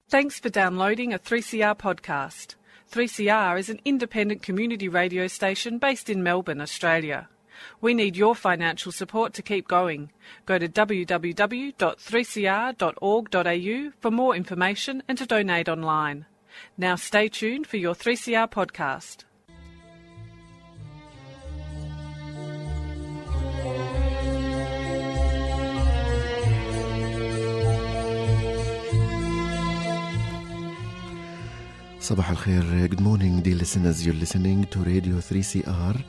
Thanks for downloading a 3CR podcast. 3CR is an independent community radio station based in Melbourne, Australia. We need your financial support to keep going. Go to www.3cr.org.au for more information and to donate online. Now stay tuned for your 3CR podcast. Sabah al-Khair, good morning dear listeners. You're listening to Radio 3CR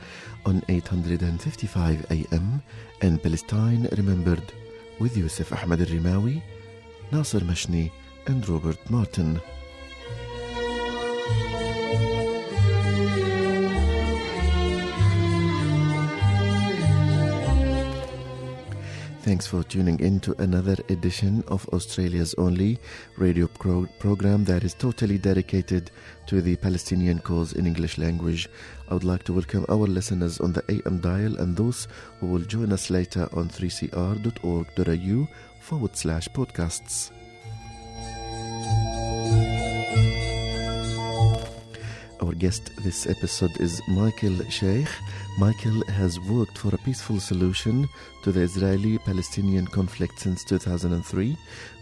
on 855 AM and Palestine Remembered with Yusuf Ahmed al-Rimawi, Nasser Mashni and Robert Martin. Thanks for tuning in to another edition of Australia's only radio program that is totally dedicated to the Palestinian cause in English language. I would like to welcome our listeners on the AM dial and those who will join us later on 3cr.org.au/podcasts. Our guest this episode is Michael Shaik. Michael has worked for a peaceful solution to the Israeli-Palestinian conflict since 2003,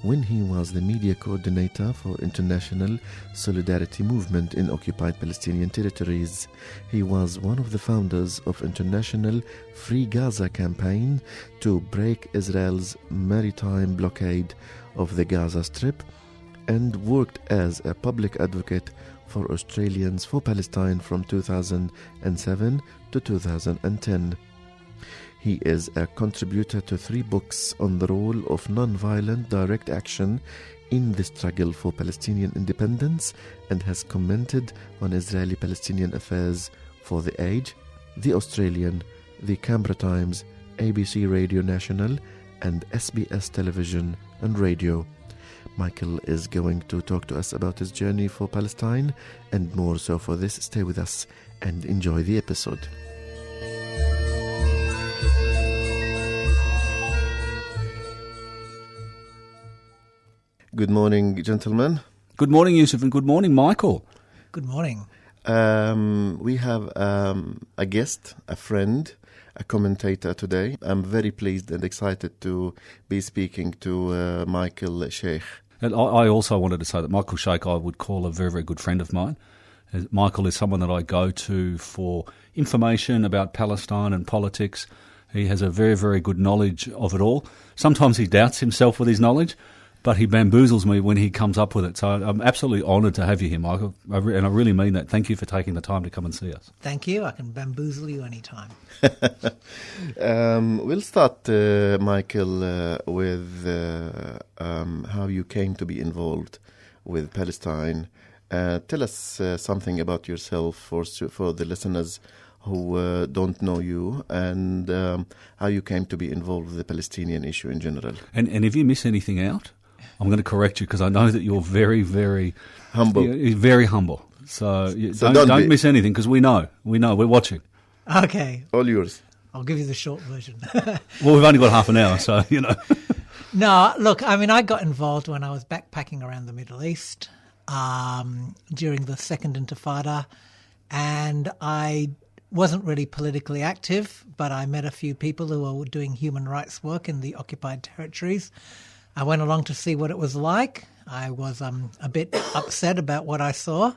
when he was the media coordinator for International Solidarity Movement in occupied Palestinian territories. He was one of the founders of International Free Gaza campaign to break Israel's maritime blockade of the Gaza Strip, and worked as a public advocate for Australians for Palestine from 2007 to 2010. He is a contributor to 3 books on the role of non-violent direct action in the struggle for Palestinian independence, and has commented on Israeli-Palestinian affairs for The Age, The Australian, The Canberra Times, ABC Radio National and SBS Television and Radio. Michael is going to talk to us about his journey for Palestine and more. So for this, stay with us and enjoy the episode. Good morning, gentlemen. Good morning, Yusuf, and good morning, Michael. Good morning. We have a guest, a friend, a commentator today. I'm very pleased and excited to be speaking to Michael Shaik. And I also wanted to say that Michael Shaik I would call a very, very good friend of mine. Michael is someone that I go to for information about Palestine and politics. He has a very, very good knowledge of it all. Sometimes he doubts himself with his knowledge, but he bamboozles me when he comes up with it. So I'm absolutely honoured to have you here, Michael, and I really mean that. Thank you for taking the time to come and see us. Thank you. I can bamboozle you anytime. We'll start, Michael, with how you came to be involved with Palestine. Tell us something about yourself for the listeners who don't know you, and how you came to be involved with the Palestinian issue in general. And if you miss anything out, I'm going to correct you, because I know that you're very, very humble. You're very humble. So don't miss anything, because we know, we're watching. Okay. All yours. I'll give you the short version. Well, we've only got half an hour, so, you know. No, look, I mean, I got involved when I was backpacking around the Middle East during the Second Intifada, and I wasn't really politically active, but I met a few people who were doing human rights work in the occupied territories. I went along to see what it was like. I was a bit upset about what I saw.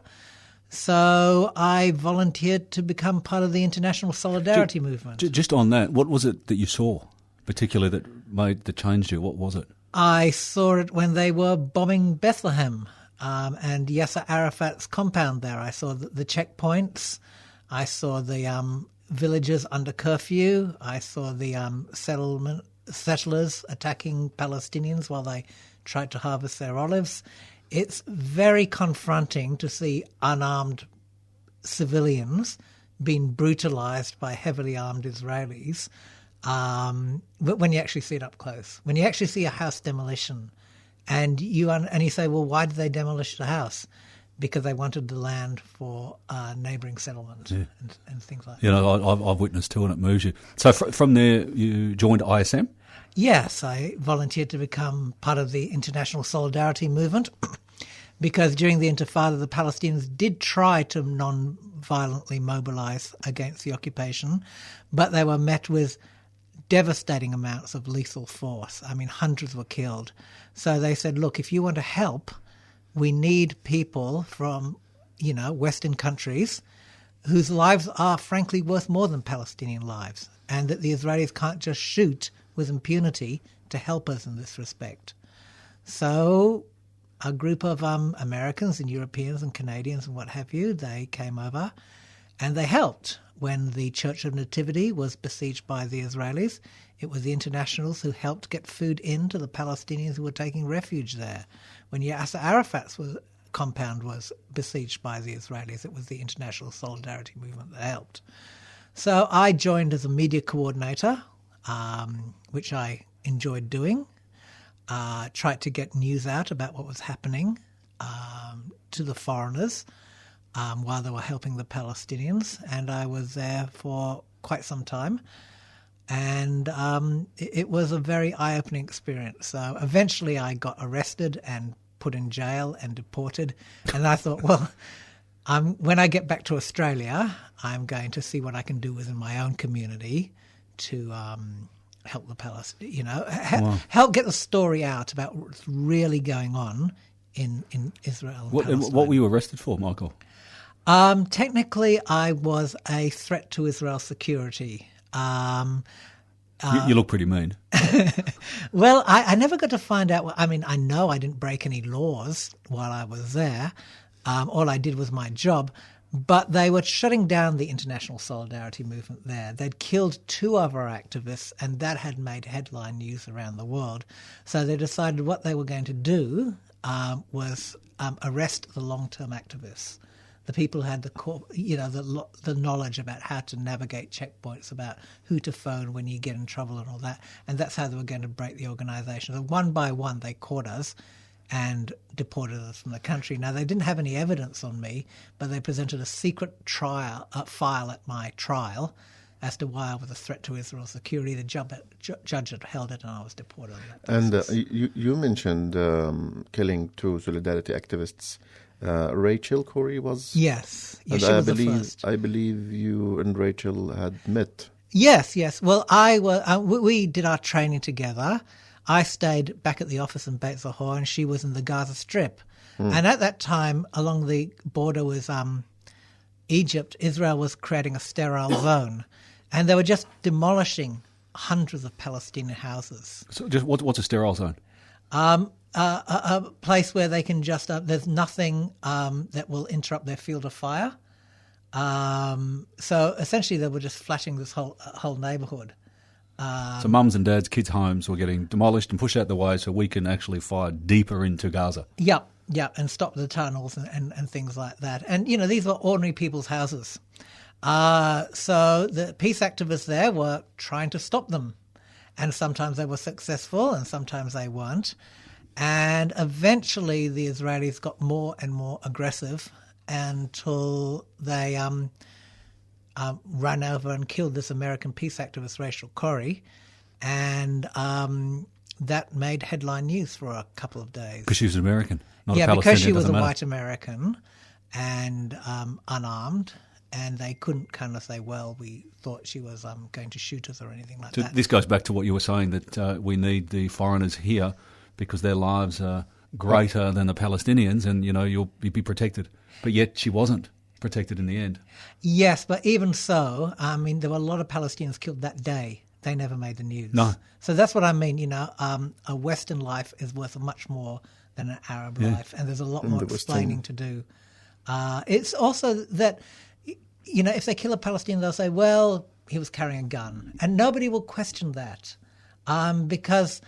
So I volunteered to become part of the International Solidarity Movement. Just on that, what was it that you saw, particularly that changed you? What was it? I saw it when they were bombing Bethlehem and Yasser Arafat's compound there. I saw the checkpoints. I saw the villages under curfew. I saw the settlers attacking Palestinians while they tried to harvest their olives. It's very confronting to see unarmed civilians being brutalized by heavily armed Israelis. But when you actually see it up close, when you actually see a house demolition, and you say, well, why did they demolish the house? Because they wanted the land for neighbouring settlements and things like that. You know, I've witnessed too, and it moves you. So from there, you joined ISM? Yes, I volunteered to become part of the International Solidarity Movement, because during the Intifada, the Palestinians did try to non-violently mobilise against the occupation, but they were met with devastating amounts of lethal force. I mean, hundreds were killed. So they said, look, if you want to help, we need people from, Western countries whose lives are frankly worth more than Palestinian lives, and that the Israelis can't just shoot with impunity to help us in this respect. So a group of Americans and Europeans and Canadians and what have you, they came over and they helped. When the Church of Nativity was besieged by the Israelis, it was the internationals who helped get food into the Palestinians who were taking refuge there. When Yasser Arafat's compound was besieged by the Israelis, it was the international solidarity movement that helped. So I joined as a media coordinator, which I enjoyed doing. Tried to get news out about what was happening to the foreigners while they were helping the Palestinians, and I was there for quite some time. And it was a very eye-opening experience. So eventually I got arrested and put in jail and deported, and I thought, well, when I get back to Australia, I'm going to see what I can do within my own community to help the Palestinians, help get the story out about what's really going on in Israel and Palestine. What were you arrested for, Michael? Technically, I was a threat to Israel's security. You look pretty mean. Well, I never got to find out. I mean, I know I didn't break any laws while I was there. All I did was my job. But they were shutting down the international solidarity movement there. They'd killed 2 of our activists, and that had made headline news around the world. So they decided what they were going to do was arrest the long-term activists, the people who had the knowledge about how to navigate checkpoints, about who to phone when you get in trouble and all that. And that's how they were going to break the organisation. So one by one, they caught us and deported us from the country. Now, they didn't have any evidence on me, but they presented a secret file at my trial as to why I was a threat to Israel's security. The judge had held it, and I was deported on that basis. And you mentioned killing 2 Solidarity activists. Rachel Corey was? Yes. She was the first. I believe you and Rachel had met. Yes. Well, we did our training together. I stayed back at the office in Beit Zahor, and she was in the Gaza Strip. And at that time, along the border with Egypt, Israel was creating a sterile zone, and they were just demolishing hundreds of Palestinian houses. So, just what's a sterile zone? A place where they can just there's nothing that will interrupt their field of fire. So essentially, they were just flashing this whole neighbourhood. So mums and dads, kids' homes were getting demolished and pushed out the way so we can actually fire deeper into Gaza. Yeah, and stop the tunnels and things like that. And, these were ordinary people's houses. So the peace activists there were trying to stop them. And sometimes they were successful and sometimes they weren't. And eventually the Israelis got more and more aggressive until they ran over and killed this American peace activist, Rachel Corrie, and that made headline news for a couple of days. Because she was an American, not a Palestinian. Yeah, because she was a white American and unarmed, and they couldn't kind of say, well, we thought she was going to shoot us or anything like that. This goes back to what you were saying, that we need the foreigners here because their lives are greater than the Palestinians, and, you'll be protected. But yet she wasn't protected in the end. Yes, but even so, there were a lot of Palestinians killed that day. They never made the news. No. So that's what I mean, a Western life is worth much more than an Arab life, and there's a lot more explaining to do. It's also that, if they kill a Palestinian, they'll say, well, he was carrying a gun. And nobody will question that because,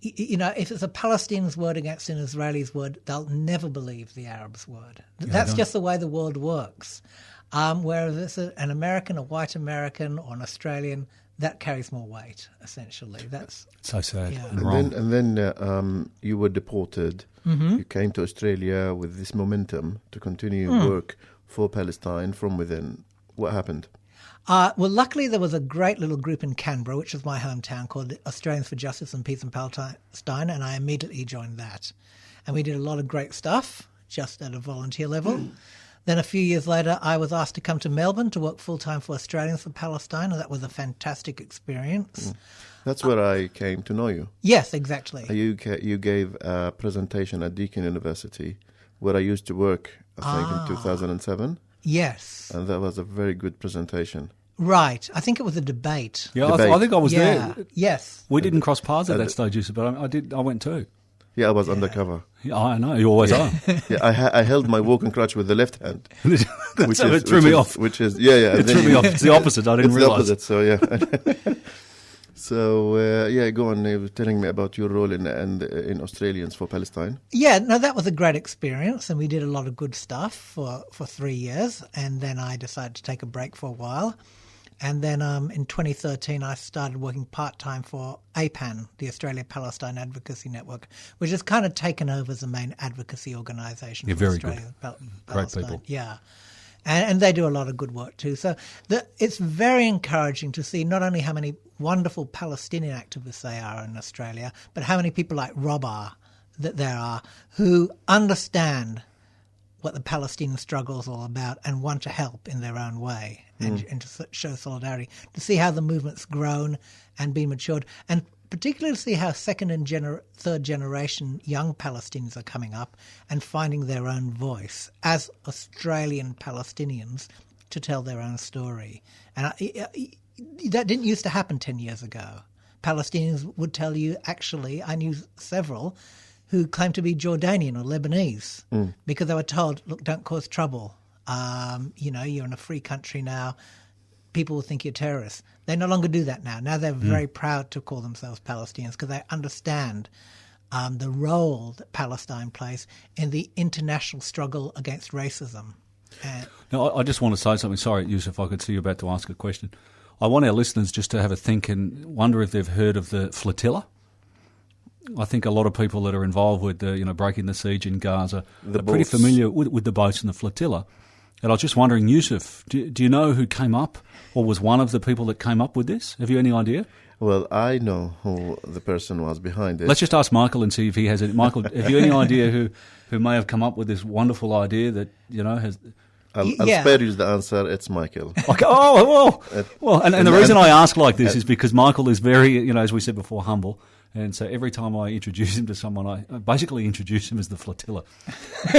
if it's a Palestinian's word against an Israeli's word, they'll never believe the Arab's word. That's just the way the world works. Whereas it's an American, a white American, or an Australian, that carries more weight, essentially. That's so sad. Yeah. And wrong. And then you were deported. Mm-hmm. You came to Australia with this momentum to continue work for Palestine from within. What happened? Well, luckily there was a great little group in Canberra, which is my hometown, called Australians for Justice and Peace in Palestine, and I immediately joined that. and we did a lot of great stuff just at a volunteer level. Then a few years later, I was asked to come to Melbourne to work full-time for Australians for Palestine, and that was a fantastic experience. That's where I came to know you. Yes, exactly. You gave a presentation at Deakin University where I used to work, I think, in 2007. Yes. And that was a very good presentation. Right. I think it was a debate. Yeah, I think I was there. Yes. We didn't cross paths at that stage, Yusuf, but I went too. Yeah, I was undercover. Yeah, I know, you always are. Yeah, I held my walking crutch with the left hand. It threw me off. It threw me off. It's the opposite, I didn't realise. It's the opposite, so yeah. So, go on. You were telling me about your role in Australians for Palestine. Yeah, no, that was a great experience, and we did a lot of good stuff for 3 years, and then I decided to take a break for a while. And then in 2013, I started working part-time for APAN, the Australia-Palestine Advocacy Network, which has kind of taken over as the main advocacy organisation for very Australia. good. Palestine. Great people. Yeah. And they do a lot of good work too. So it's very encouraging to see not only how many wonderful Palestinian activists there are in Australia, but how many people like Rob that there are who understand what the Palestinian struggle is all about and want to help in their own way and to show solidarity, to see how the movement's grown and been matured, and particularly to see how second and third generation young Palestinians are coming up and finding their own voice as Australian Palestinians to tell their own story. And that didn't used to happen 10 years ago. Palestinians would tell you, actually, I knew several who claimed to be Jordanian or Lebanese because they were told, look, don't cause trouble. You're in a free country now. People will think you're terrorists. They no longer do that now. Now they're very proud to call themselves Palestinians because they understand the role that Palestine plays in the international struggle against racism. No, I just want to say something. Sorry, Yusuf, I could see you about to ask a question. I want our listeners just to have a think and wonder if they've heard of the flotilla. I think a lot of people that are involved with breaking the siege in Gaza are pretty familiar with the boats and the flotilla. And I was just wondering, Yusuf, do you know who came up or was one of the people that came up with this? Have you any idea? Well, I know who the person was behind it. Let's just ask Michael and see if he has it. Michael, have you any idea who may have come up with this wonderful idea that, has... I'll spare you the answer. It's Michael. Okay. And the reason I ask like this is because Michael is very, as we said before, humble. And so every time I introduce him to someone, I basically introduce him as the flotilla.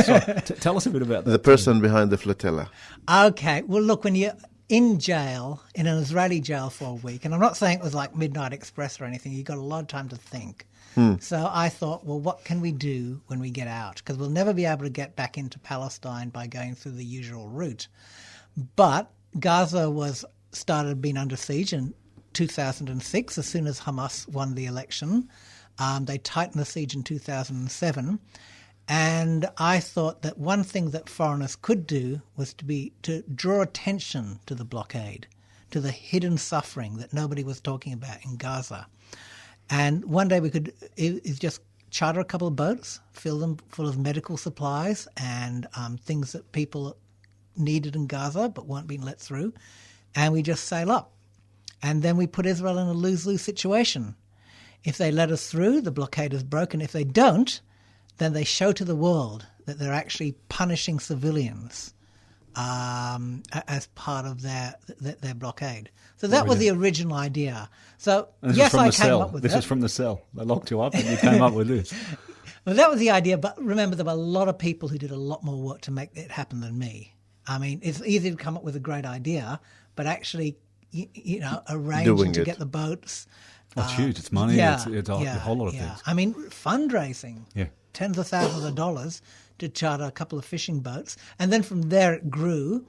So tell us a bit about that. The person behind the flotilla. Okay. Well, look, when you're in jail, in an Israeli jail for a week, and I'm not saying it was like Midnight Express or anything, you got a lot of time to think. So I thought, well, what can we do when we get out? Because we'll never be able to get back into Palestine by going through the usual route. But Gaza started being under siege in 2006, as soon as Hamas won the election. They tightened the siege in 2007. And I thought that one thing that foreigners could do was to draw attention to the blockade, to the hidden suffering that nobody was talking about in Gaza. And one day we could just charter a couple of boats, fill them full of medical supplies and things that people needed in Gaza but weren't being let through, and we just sail up. And then we put Israel in a lose-lose situation. If they let us through, the blockade is broken. If they don't, then they show to the world that they're actually punishing civilians as part of their blockade. So that was the original idea. So yes, I came up with this. This is from the cell. They locked you up and you came up with this. Well, that was the idea. But remember, there were a lot of people who did a lot more work to make it happen than me. I mean, it's easy to come up with a great idea, but actually, arranging to get the boats. It's huge. It's money. It's a whole lot of things. I mean, fundraising. Yeah. Tens of thousands of dollars to charter a couple of fishing boats. And then from there it grew.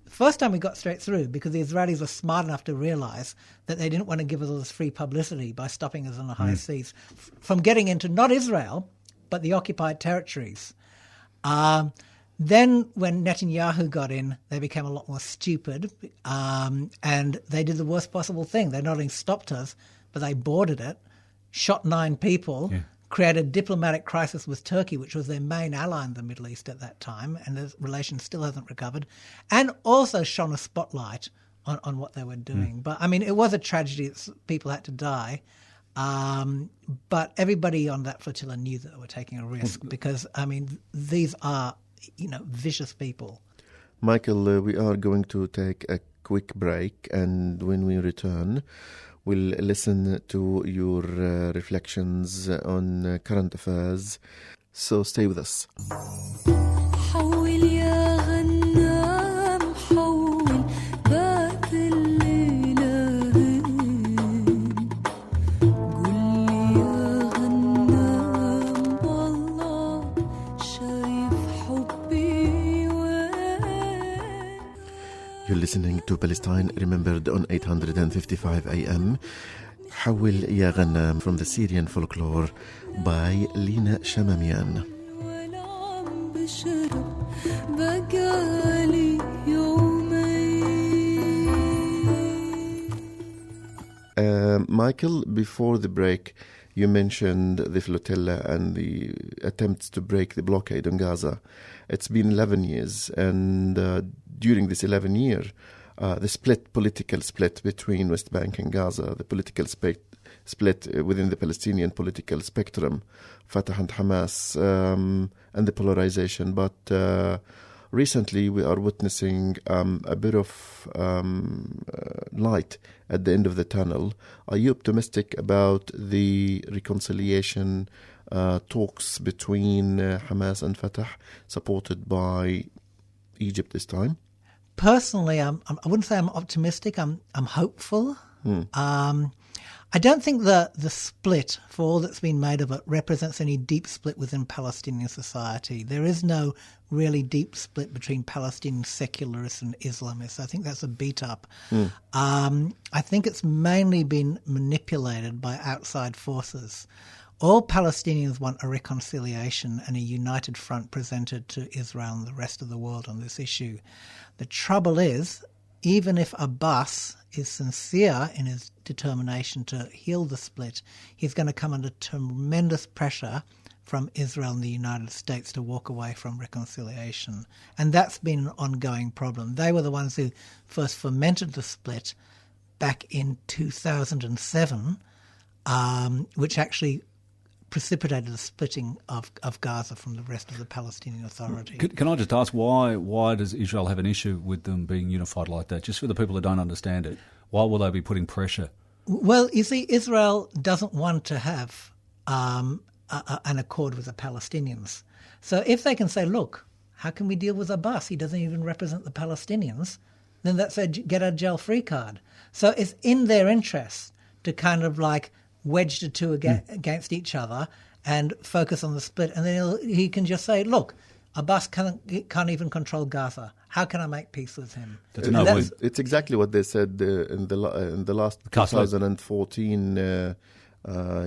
First time we got straight through because the Israelis were smart enough to realise that they didn't want to give us all this free publicity by stopping us on the high seas from getting into not Israel, but the occupied territories. Then when Netanyahu got in, they became a lot more stupid and they did the worst possible thing. They not only stopped us, but they boarded it, shot 9 people, created a diplomatic crisis with Turkey, which was their main ally in the Middle East at that time, and the relation still hasn't recovered, and also shone a spotlight on what they were doing. But, I mean, it was a tragedy that people had to die. But everybody on that flotilla knew that they were taking a risk because, I mean, these are, vicious people. Michael, we are going to take a quick break, and when we return, we'll listen to your reflections on current affairs. So stay with us. You're listening to Palestine Remembered on 855 AM. حول يا غنام from the Syrian folklore by Lina Shamamian. Michael, before the break, you mentioned the flotilla and the attempts to break the blockade on Gaza. It's been 11 years, and during this 11 years, the political split between West Bank and Gaza, the political split within the Palestinian political spectrum, Fatah and Hamas, and the polarization. But recently we are witnessing a bit of light at the end of the tunnel. Are you optimistic about the reconciliation talks between Hamas and Fatah, supported by Egypt this time? Personally, I wouldn't say I'm optimistic. I'm hopeful. I don't think the split, for all that's been made of it, represents any deep split within Palestinian society. There is no really deep split between Palestinian secularists and Islamists. I think that's a beat-up. I think it's mainly been manipulated by outside forces. All Palestinians want a reconciliation and a united front presented to Israel and the rest of the world on this issue. The trouble is, even if Abbas is sincere in his determination to heal the split, he's going to come under tremendous pressure from Israel and the United States to walk away from reconciliation. And that's been an ongoing problem. They were the ones who first fomented the split back in 2007, which actually precipitated the splitting of Gaza from the rest of the Palestinian Authority. Can I just ask, why does Israel have an issue with them being unified like that? Just for the people that don't understand it, why will they be putting pressure? Well, you see, Israel doesn't want to have an accord with the Palestinians. So if they can say, look, how can we deal with Abbas? He doesn't even represent the Palestinians. Then that's a get-out-jail-free card. So it's in their interest to kind of like wedge the two against each other and focus on the split. And then he can just say, look, Abbas can't even control Gaza. How can I make peace with him? It's exactly what they said in the last 2014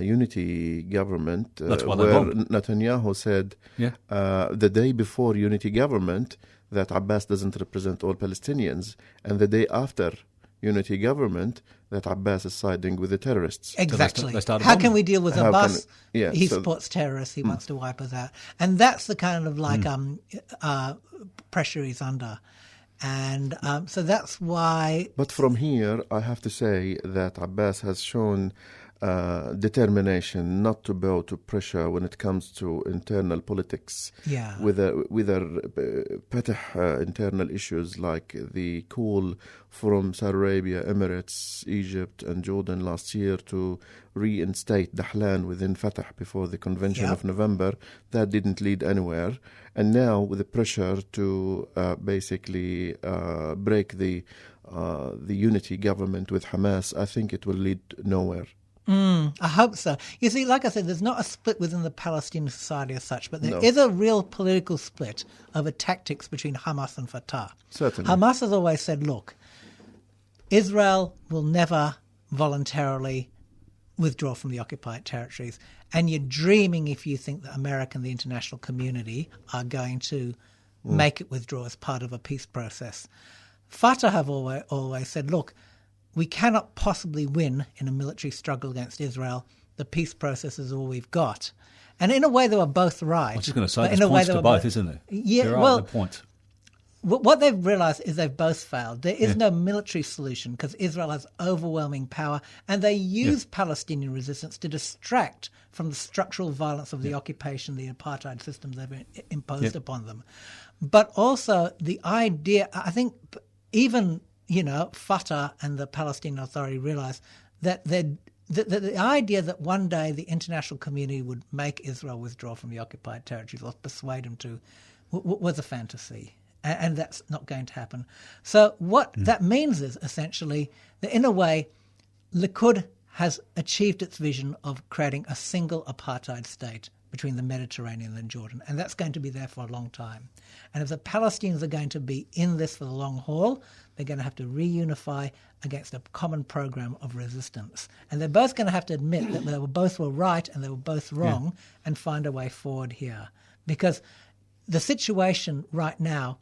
unity government, That's why where Netanyahu said the day before unity government that Abbas doesn't represent all Palestinians, and the day after unity government that Abbas is siding with the terrorists. Exactly. How can we deal with Abbas? He supports terrorists. He wants to wipe us out. And that's the kind of like pressure he's under. And so that's why... But from here, I have to say that Abbas has shown determination not to bow to pressure when it comes to internal politics. Yeah. Whether internal issues like the call from Saudi Arabia, Emirates, Egypt and Jordan last year to reinstate Dahlan within Fatah before the convention of November, that didn't lead anywhere. And now with the pressure to basically break the unity government with Hamas, I think it will lead nowhere. I hope so. You see, like I said, there's not a split within the Palestinian society as such, but there is a real political split over tactics between Hamas and Fatah. Certainly. Hamas has always said, look, Israel will never voluntarily withdraw from the occupied territories, and you're dreaming if you think that America and the international community are going to make it withdraw as part of a peace process. Fatah have always said, look, we cannot possibly win in a military struggle against Israel. The peace process is all we've got. And in a way, they were both right. I was just going to say, there's points to both, isn't there? Yeah, there are points. what they've realized is they've both failed. There is no military solution because Israel has overwhelming power, and they use Palestinian resistance to distract from the structural violence of the occupation, the apartheid systems they've imposed upon them. But also the idea, I think even, Fatah and the Palestinian Authority realize that the idea that one day the international community would make Israel withdraw from the occupied territories or persuade them to was a fantasy. And that's not going to happen. So what that means is essentially that in a way, Likud has achieved its vision of creating a single apartheid state between the Mediterranean and Jordan. And that's going to be there for a long time. And if the Palestinians are going to be in this for the long haul, they're going to have to reunify against a common program of resistance. And they're both going to have to admit that they both were right and they were both wrong and find a way forward here. Because the situation right now,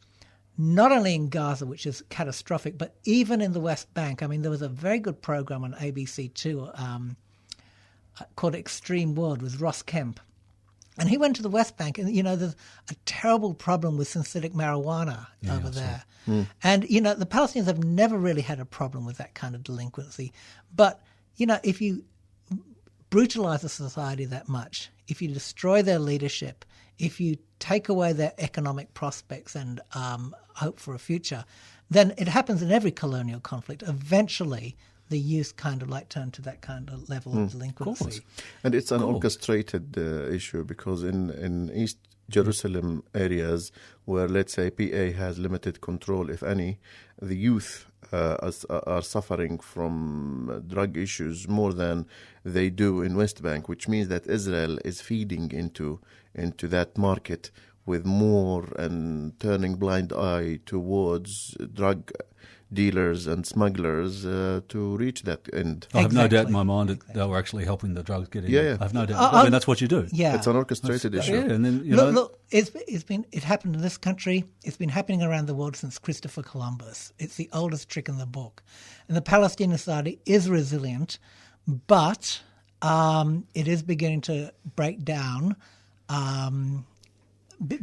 not only in Gaza, which is catastrophic, but even in the West Bank. I mean, there was a very good program on ABC2 called Extreme World with Ross Kemp. And he went to the West Bank, and, there's a terrible problem with synthetic marijuana over there. And, the Palestinians have never really had a problem with that kind of delinquency. But, if you brutalize a society that much, if you destroy their leadership, if you take away their economic prospects and hope for a future, then it happens in every colonial conflict. Eventually, the youth kind of turn to that kind of level of delinquency. Of and it's an orchestrated issue because in East Jerusalem areas where, let's say, PA has limited control, if any, the youth are suffering from drug issues more than they do in West Bank, which means that Israel is feeding into that market with more and turning blind eye towards drug dealers and smugglers to reach that end. I have no doubt in my mind that they were actually helping the drugs get in. Yeah. I have no doubt. I mean, that's what you do. Yeah. It's an orchestrated issue. Yeah, and then, Look, it happened in this country. It's been happening around the world since Christopher Columbus. It's the oldest trick in the book. And the Palestinian Society is resilient, but it is beginning to break down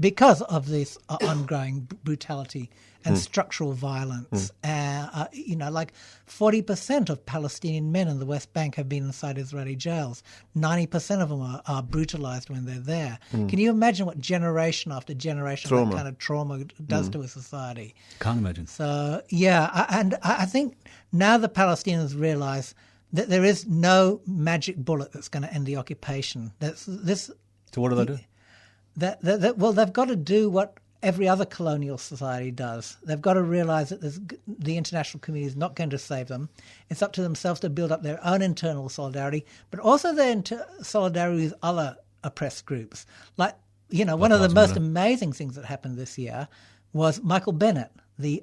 because of this ongoing brutality and structural violence. 40% of Palestinian men in the West Bank have been inside Israeli jails. 90% of them are brutalized when they're there. Can you imagine what generation after generation of that kind of trauma does to a society? Can't imagine. So, I think now the Palestinians realize that there is no magic bullet that's going to end the occupation. So what do they do? Well, they've got to do what every other colonial society does. They've got to realize that the international community is not going to save them. It's up to themselves to build up their own internal solidarity, but also their solidarity with other oppressed groups. One of the most amazing things that happened this year was Michael Bennett, the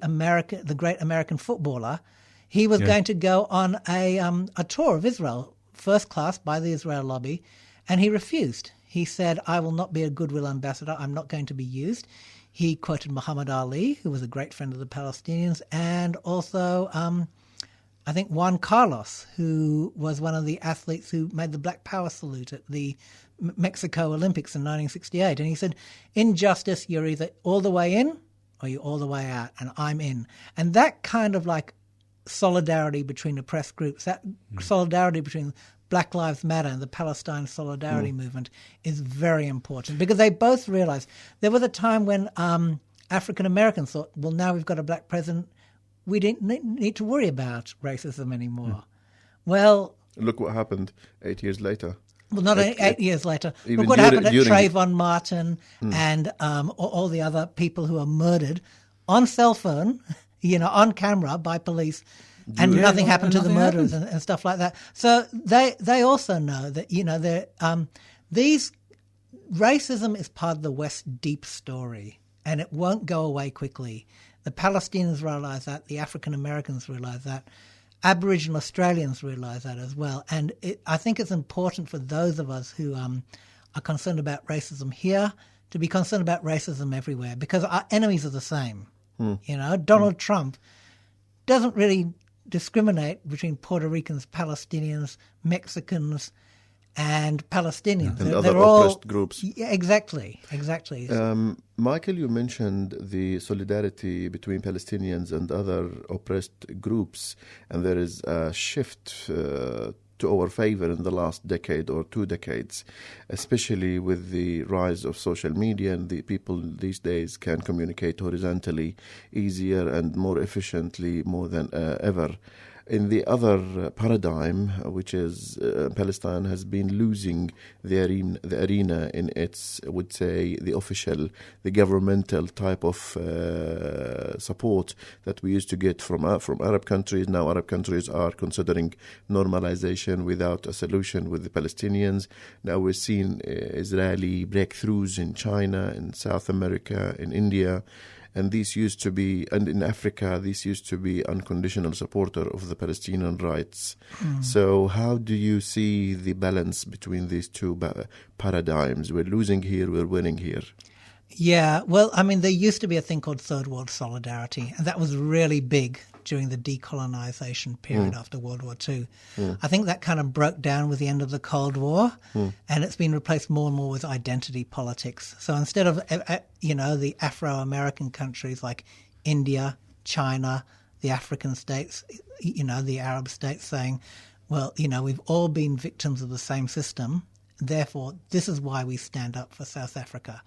great American footballer. He was going to go on a tour of Israel, first class by the Israel lobby, and he refused. He said, "I will not be a goodwill ambassador. I'm not going to be used." He quoted Muhammad Ali, who was a great friend of the Palestinians, and also, I think, Juan Carlos, who was one of the athletes who made the Black Power salute at the Mexico Olympics in 1968. And he said, in justice, you're either all the way in or you're all the way out, and I'm in. And that kind of solidarity between oppressed groups, that solidarity between Black Lives Matter and the Palestine Solidarity Movement is very important because they both realized there was a time when African Americans thought, well, now we've got a black president, we didn't need to worry about racism anymore. Well, look what happened 8 years later. Well, not 8 years later. Look what happened at Trayvon Martin and all the other people who are murdered on cell phone, on camera by police. And nothing happened to the murderers and stuff like that. So they also know that, these racism is part of the West's deep story, and it won't go away quickly. The Palestinians realize that. The African Americans realize that. Aboriginal Australians realize that as well. And I think it's important for those of us who are concerned about racism here to be concerned about racism everywhere because our enemies are the same. Donald Trump doesn't really discriminate between Puerto Ricans, Palestinians, Mexicans, and Palestinians. And they're other all, oppressed groups. Yeah, exactly. Michael, you mentioned the solidarity between Palestinians and other oppressed groups, and there is a shift to our favor in the last decade or 2 decades, especially with the rise of social media, and the people these days can communicate horizontally easier and more efficiently more than ever. In the other paradigm, which is Palestine has been losing the arena in its, I would say, the governmental type of support that we used to get from Arab countries. Now Arab countries are considering normalization without a solution with the Palestinians. Now we're seeing Israeli breakthroughs in China, in South America, in India. And in Africa, this used to be unconditional supporter of the Palestinian rights. So how do you see the balance between these two paradigms? We're losing here, we're winning here. Yeah, well, I mean, there used to be a thing called Third World Solidarity, and that was really big during the decolonization period after World War II. I think that kind of broke down with the end of the Cold War, and it's been replaced more and more with identity politics. So instead of, the Afro-American countries like India, China, the African states, the Arab states saying, well, we've all been victims of the same system, therefore this is why we stand up for South Africa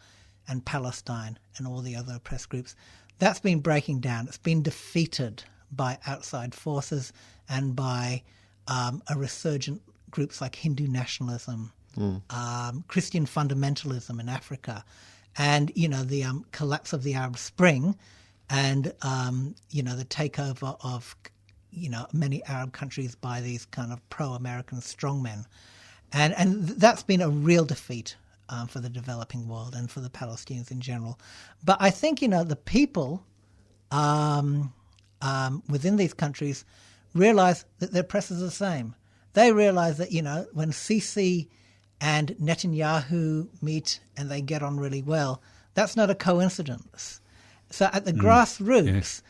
and Palestine and all the other oppressed groups. That's been breaking down. It's been defeated by outside forces and by a resurgent groups like Hindu nationalism, Christian fundamentalism in Africa, and, the collapse of the Arab Spring and, the takeover of, many Arab countries by these kind of pro-American strongmen. And that's been a real defeat for the developing world and for the Palestinians in general. But I think, the people within these countries realize that their press is the same. They realize that, when Sisi and Netanyahu meet and they get on really well, that's not a coincidence. So at the grassroots,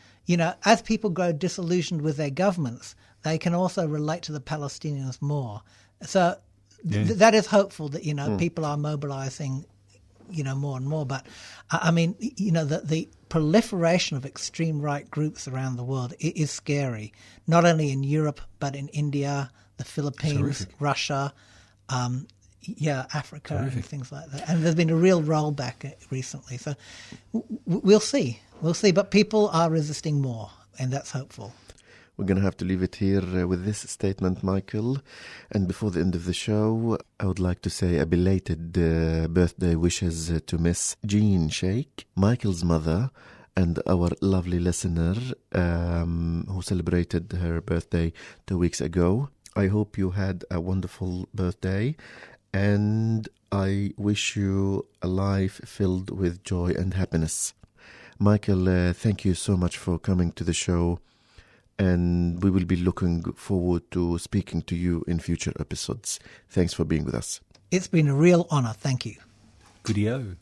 as people grow disillusioned with their governments, they can also relate to the Palestinians more. So that is hopeful that, people are mobilizing, more and more. But, I mean, the proliferation of extreme right groups around the world is scary, not only in Europe, but in India, the Philippines, Russia, Africa, and things like that. And there's been a real rollback recently. So we'll see. But people are resisting more, and that's hopeful. We're going to have to leave it here with this statement, Michael. And before the end of the show, I would like to say a belated birthday wishes to Miss Jean Shaik, Michael's mother, and our lovely listener who celebrated her birthday 2 weeks ago. I hope you had a wonderful birthday, and I wish you a life filled with joy and happiness. Michael, thank you so much for coming to the show. And we will be looking forward to speaking to you in future episodes. Thanks for being with us. It's been a real honour. Thank you. Good-io.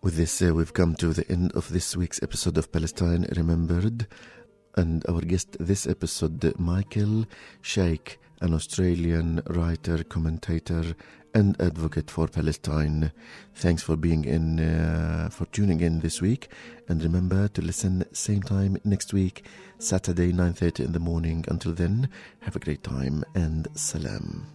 With this, we've come to the end of this week's episode of Palestine Remembered. And our guest this episode, Michael Shaik, an Australian writer, commentator, and advocate for Palestine. Thanks for tuning in this week. And remember to listen same time next week, Saturday, 9:30 in the morning. Until then, have a great time and salam.